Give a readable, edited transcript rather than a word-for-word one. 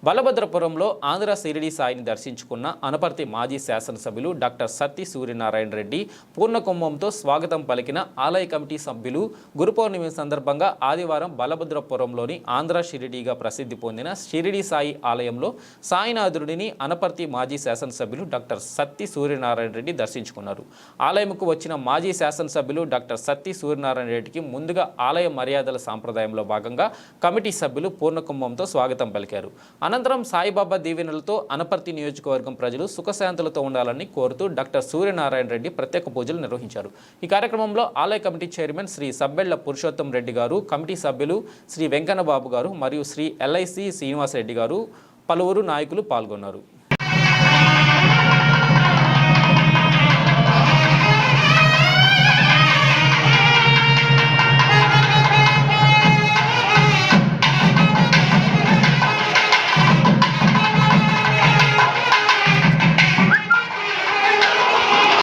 బలభద్రపురంలో ఆంధ్ర షిరిడి సాయిని దర్శించుకున్న అనపర్తి మాజీ శాసనసభ్యులు డాక్టర్ సత్తి సూర్యనారాయణ రెడ్డి పూర్ణకుంభంతో స్వాగతం పలికిన ఆలయ కమిటీ సభ్యులు. గురు పౌర్ణమి సందర్భంగా ఆదివారం బలభద్రపురంలోని ఆంధ్ర షిరిడిగా ప్రసిద్ధి పొందిన షిరిడి సాయి ఆలయంలో సాయినాథుడిని అనపర్తి మాజీ శాసనసభ్యులు డాక్టర్ సత్తి సూర్యనారాయణ రెడ్డి దర్శించుకున్నారు. ఆలయంకు వచ్చిన మాజీ శాసనసభ్యులు డాక్టర్ సత్తి సూర్యనారాయణ రెడ్డికి ముందుగా ఆలయ మర్యాదల సాంప్రదాయంలో భాగంగా కమిటీ సభ్యులు పూర్ణకుంభంతో స్వాగతం పలికారు. అనంతరం సాయిబాబా దీవెనలతో అనపర్తి నియోజకవర్గం ప్రజలు సుఖశాంతులతో ఉండాలని కోరుతూ డాక్టర్ సూర్యనారాయణ రెడ్డి ప్రత్యేక పూజలు నిర్వహించారు. ఈ కార్యక్రమంలో ఆలయ కమిటీ చైర్మన్ శ్రీ సబ్బెళ్ల పురుషోత్తం రెడ్డి గారు, కమిటీ సభ్యులు శ్రీ వెంకన్నబాబు గారు మరియు శ్రీ ఎల్ఐసి శ్రీనివాసరెడ్డి గారు, పలువురు నాయకులు పాల్గొన్నారు.